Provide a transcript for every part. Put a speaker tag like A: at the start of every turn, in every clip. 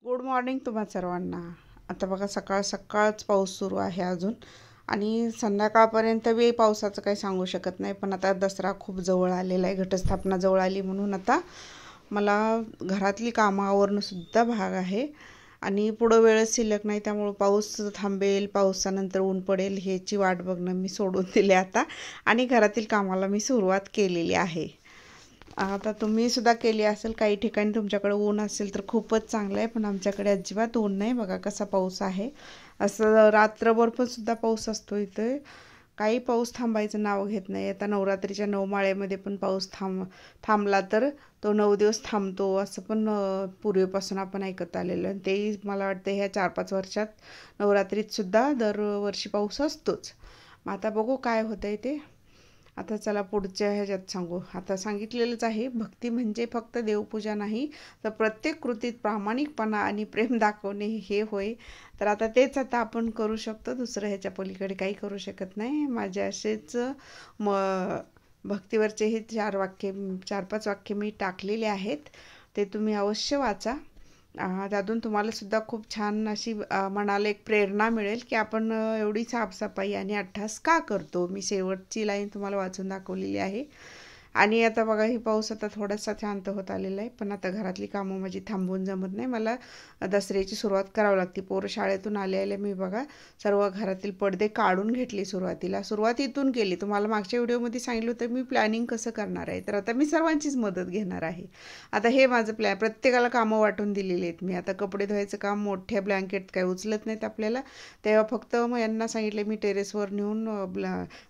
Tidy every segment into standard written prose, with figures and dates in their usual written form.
A: Good morning तुम्हा सर्वांना। आता बघा सकाळ सकाळच पाऊस सुरू आहे अजून आणि संध्याकाळपर्यंत बी पावसाचं काही सांगू शकत नाही। पण आता दसरा खूप जवळ आलेला आहे, घटस्थापना जवळ आली म्हणून आता मला घरातली कामं आवरणं सुद्धा भाग आहे आणि पुढं वेळच शिल्लक नाही। त्यामुळे पाऊस थांबेल, पावसानंतर ऊन पडेल ह्याची वाट बघणं मी सोडून दिले आता आणि घरातील कामाला मी सुरुवात केलेली आहे। आता तुम्ही सुद्धा केली असेल। काही ठिकाणी तुमच्याकडे ऊन असेल तर खूपच चांगलं आहे, पण आमच्याकडे अजिबात ऊन नाही। बघा कसा पाऊस आहे, असं रात्रभर पण सुद्धा पाऊस असतो इथे। काही पाऊस थांबायचं नाव घेत नाही। आता नवरात्रीच्या 9 माळेमध्ये पण पाऊस थांबला तर तो 9 दिवस थांबतो असं पण पूर्वीपासून आपण ऐकत आलेलं आहे। तेही मला वाटतं ह्या 4-5 वर्षात नवरात्रीत सुद्धा दरवर्षी पाऊस असतोच। मग आता बघू काय होतंय ते। आता चला पुढच्या ह्याच्यात सांगू। आता सांगितलेलंच आहे, भक्ती म्हणजे फक्त देवपूजा नाही तर प्रत्येक कृतीत प्रामाणिकपणा आणि प्रेम दाखवणे हे होय। तर आता तेच आता आपण करू शकतो, दुसरं ह्याच्या पलीकडे काही करू शकत नाही। माझे असेच म भक्तीवरचे हे 4-5 वाक्य मी टाकलेले आहेत, ते तुम्ही अवश्य वाचा। त्यातून तुम्हाला सुद्धा खूप छान अशी मनाला एक प्रेरणा मिळेल की आपण एवढी साफसफाई आणि अट्टास का करतो। मी शेवटची लाईन तुम्हाला वाचून दाखवलेली आहे। आणि आता बघा ही पाऊस आता थोडासा शांत होत आलेला आहे, पण आता घरातली कामं माझी थांबवून जमत नाही। मला दसऱ्याची सुरुवात करावी लागते। पोरं शाळेतून आले मी बघा सर्व घरातील पडदे काढून घेतले। सुरुवात इथून केली। तुम्हाला मागच्या व्हिडिओमध्ये सांगितलं होतं मी प्लॅनिंग कसं करणार आहे, तर आता मी सर्वांचीच मदत घेणार आहे। आता हे माझं प्रत्येकाला कामं वाटून दिलेली आहेत मी। आता कपडे धुवायचं काम मोठ्या ब्लँकेट काय उचलत नाहीत आपल्याला, तेव्हा फक्त मग यांना सांगितले मी टेरेसवर नेऊन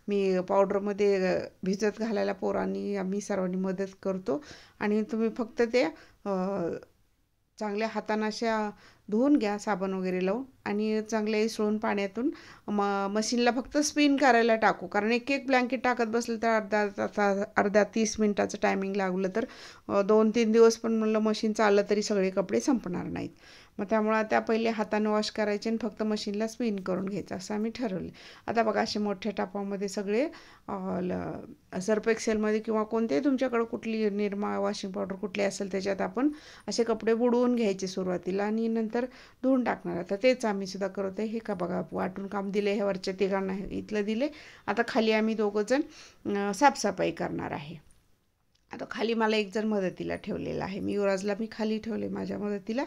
A: मी पावडरमध्ये भिजत घालायला पोरांनी आम्ही सर्वांनी मदत करतो आणि तुम्ही फक्त ते चांगल्या हाताने अशा धुवून घ्या साबण वगैरे लावून आणि चांगले इसळून पाण्यातून मशीनला फक्त स्पिन करायला टाकू। कारण एक एक ब्लँकेट टाकत बसलं तर अर्धा 30 मिनिटाचं टायमिंग लागलं तर 2-3 दिवस पण म्हणलं मशीन चाललं तरी सगळे कपडे संपणार नाहीत। मग त्यामुळे त्या पहिले हाताने वॉश करायचे आणि फक्त मशीनला स्पिन करून घ्यायचं असं आम्ही ठरवले। आता बघा असे मोठ्या टापामध्ये सगळे सर्फ एक्सेलमध्ये किंवा कोणतेही तुमच्याकडे कुठली निरमा वॉशिंग पावडर कुठली असेल त्याच्यात आपण असे कपडे बुडवून घ्यायचे सुरुवातीला आणि नंतर धुवून टाकणार। आता तेच आम्ही सुद्धा करत आहे। हे का बघा वाटून काम दिले, हे वरच्या तिघांना इथलं दिले। आता खाली आम्ही दोघंजण साफसफाई करणार आहे। आता खाली मला एक जण मदतीला ठेवलेला आहे, मी युवराजला मी खाली ठेवले माझ्या मदतीला।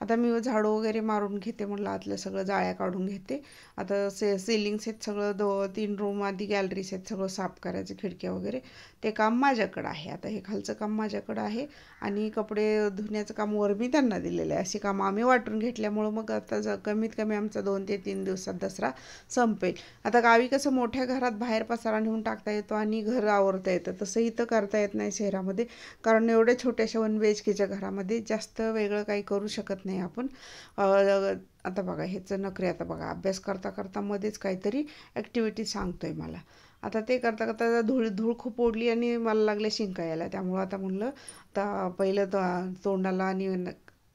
A: आता मी झाडू वगैरे मारून घेते, म्हटलं आतलं सगळं जाळ्या काढून घेते। आता सिलिंग्स आहेत सगळं 2-3 रूम आधी गॅलरीज आहेत सगळं साफ करायचं, खिडक्या वगैरे ते काम माझ्याकडं आहे। आता हे खालचं काम माझ्याकडं आहे आणि कपडे धुण्याचं काम वर मी त्यांना दिलेलं आहे। अशी कामं आम्ही वाटून घेतल्यामुळं मग आता कमीत कमी आमचा 2 ते 3 दिवसात दसरा संपेल। आता गावी कसं मोठ्या घरात बाहेर पसारा नेऊन टाकता येतो आणि घर आवरता येतं, तसं इथं करता येत नाही शहरामध्ये। कारण एवढ्या छोट्याशा 1 BHKच्या घरामध्ये जास्त वेगळं काही करू शकत नाही आपण। आता बघा ह्याचं नखरे, आता बघा अभ्यास करता करता मध्येच काहीतरी ॲक्टिव्हिटी सांगतोय मला। आता ते करता करता धूळ खूप ओढली आणि मला लागले शिंका यायला। त्यामुळं आता म्हणलं आता पहिलं तोंडाला आणि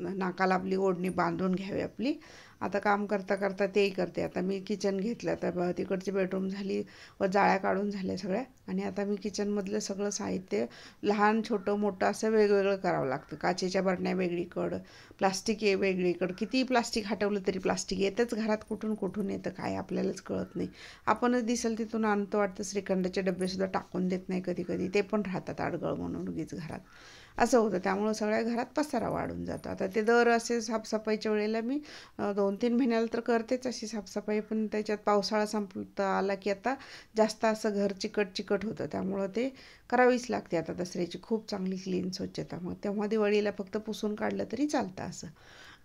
A: नाकाला आपली ओढणी बांधून घ्यावी आपली। आता काम करता करता तेही करते। आता मी किचन घेतलं, आता तिकडची बेडरूम झाली व जाळ्या काढून झाल्या सगळ्या आणि आता मी किचनमधलं सगळं साहित्य लहान छोटं मोठं असं वेगवेगळं करावं लागतं। काचेच्या बरण्या वेगळीकडं, प्लास्टिक वेगळीकडं, कितीही प्लास्टिक हटवलं तरी प्लास्टिक येतंच घरात, कुठून कुठून येतं काय आपल्यालाच कळत नाही। आपणच दिसेल तिथून आणतो वाटतं। श्रीखंडाचे डबेसुद्धा टाकून देत नाही कधी कधी, ते पण राहतात अडगळ म्हणून उगीच घरात, असं होतं। त्यामुळं सगळ्या घरात पसारा वाढून जातो। आता ते दर असे साफसफाईच्या वेळेला मी 2-3 महिन्याला तर करतेच अशी साफसफाई, पण त्याच्यात पावसाळा संपता आला की आता जास्त असं घर चिकट होतं, त्यामुळं ते करावीच लागते। आता दसऱ्याची खूप चांगली क्लीन स्वच्छता, मग तेव्हा दिवाळीला फक्त पुसून काढलं तरी चालतं असं।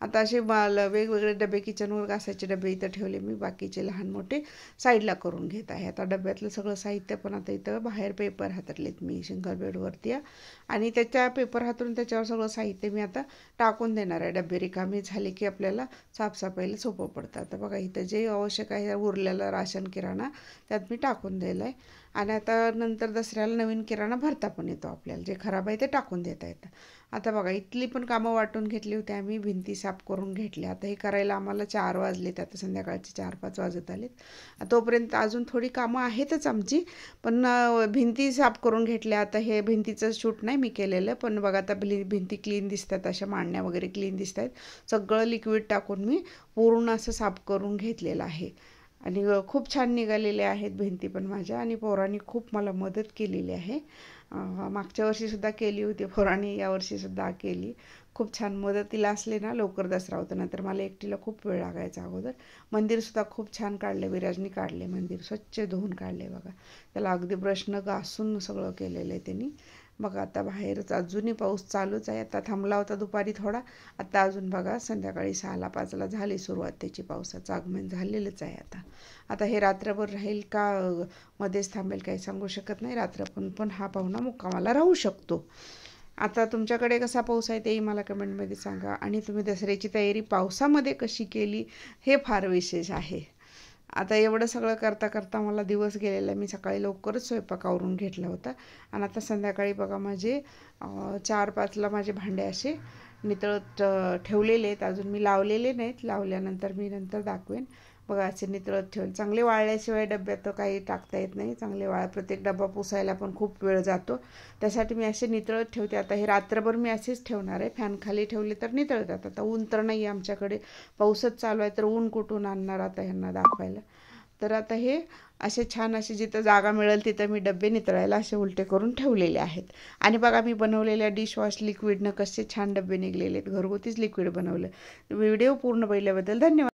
A: आता असे वेगवेगळे डबे किचनवर घासायचे डबे इथं ठेवले मी, बाकीचे लहान मोठे साईडला करून घेत आहे। आता डब्यातलं सगळं साहित्य पण आता इथं बाहेर पेपर हातरलेत मी सिंगल बेडवरती आणि त्याच्या पेपर हातरून त्याच्यावर सगळं साहित्य मी आता टाकून देणार आहे। डबे रिकामे झाले की आपल्याला साफसफाईला सोपं पडतं। आता बघा इथं जे आवश्यक आहे उरलेलं राशन किराणा त्यात मी टाकून दिलं आहे आणि आता नंतर दसऱ्याला नवीन किराणा भरता पण येतो आपल्याला, जे खराब आहे ते टाकून देता येतं. आता बघा इथली पण कामं वाटून घेतली होती आम्ही, भिंती साफ करून घेतल्या. आता हे करायला आम्हाला 4 वाजलेत, आता संध्याकाळचे 4-5 वाजत आलेत. तोपर्यंत अजून थोडी कामं आहेतच आमची, पण भिंती साफ करून घेतल्या. आता हे भिंतीचं शूट नाही मी केलेलं, पण बघा आता भिंती क्लीन दिसतात, अशा मांडण्या वगैरे क्लीन दिसत आहेत. सगळं लिक्विड टाकून मी पूर्ण असं साफ करून घेतलेलं आहे. आणि खूप छान निघालेले आहेत भिंती पण माझ्या. आणि पोरांनी खूप मला मदत केलेली आहे. मागच्या वर्षीसुद्धा केली होती पोरांनी, यावर्षीसुद्धा केली. खूप छान मदतीला असले ना लवकर दसरा होता, नंतर मला एकटीला खूप वेळ लागायचा अगोदर. मंदिरसुद्धा खूप छान काढले, विराजनी काढले, मंदिर स्वच्छ धुवून काढले बघा. त्याला अगदी ब्रशनं घासून सगळं केलेलं आहे त्यांनी. बघा आता बाहेरच अजूनही पाऊस चालूच आहे. आता थांबला होता दुपारी थोडा, आता अजून बघा संध्याकाळी 6-5ला झाली सुरुवात त्याची, पावसाचं आगमन झालेलंच आहे. आता हे रात्रभर राहील का मध्येच थांबेल काही सांगू शकत नाही. रात्र पण हा पाहुणा मुक्कामाला राहू शकतो. आता तुमच्याकडे कसा पाऊस आहे तेही मला कमेंटमध्ये सांगा. आणि तुम्ही दसऱ्याची तयारी पावसामध्ये कशी केली हे फार विशेष आहे. आता एवढं सगळं करता करता मला दिवस गेलेला. मी सकाळी लवकरच स्वयंपाक आवरून घेतला होता. आणि आता संध्याकाळी बघा माझे 4-5ला माझे भांडे असे नितळत ठेवलेले आहेत. अजून मी लावलेले नाहीत, लावल्यानंतर मी नंतर दाखवेन. बघा असे नितळत ठेवून, चांगले वाळल्याशिवाय डब्यात काही टाकता येत नाही. चांगले प्रत्येक डबा पुसायला पण खूप वेळ जातो, त्यासाठी मी असे नितळत ठेवते. आता हे रात्रभर मी असेच ठेवणार आहे. फॅन खाली ठेवले तर नितळतात. आता ऊन तर नाही आहे आमच्याकडे, पाऊसच चालू आहे, तर ऊन कुठून आणणार आता ह्यांना दाखवायला. तर आता हे असे छान असे जिथं जागा मिळेल तिथं मी डबे नितळायला असे उलटे करून ठेवलेले आहेत. आणि बघा मी बनवलेल्या डिशवॉश लिक्विडनं कसे छान डबे निघलेले आहेत. घरगुतीच लिक्विड बनवलं. व्हिडिओ पूर्ण पाहिल्याबद्दल धन्यवाद.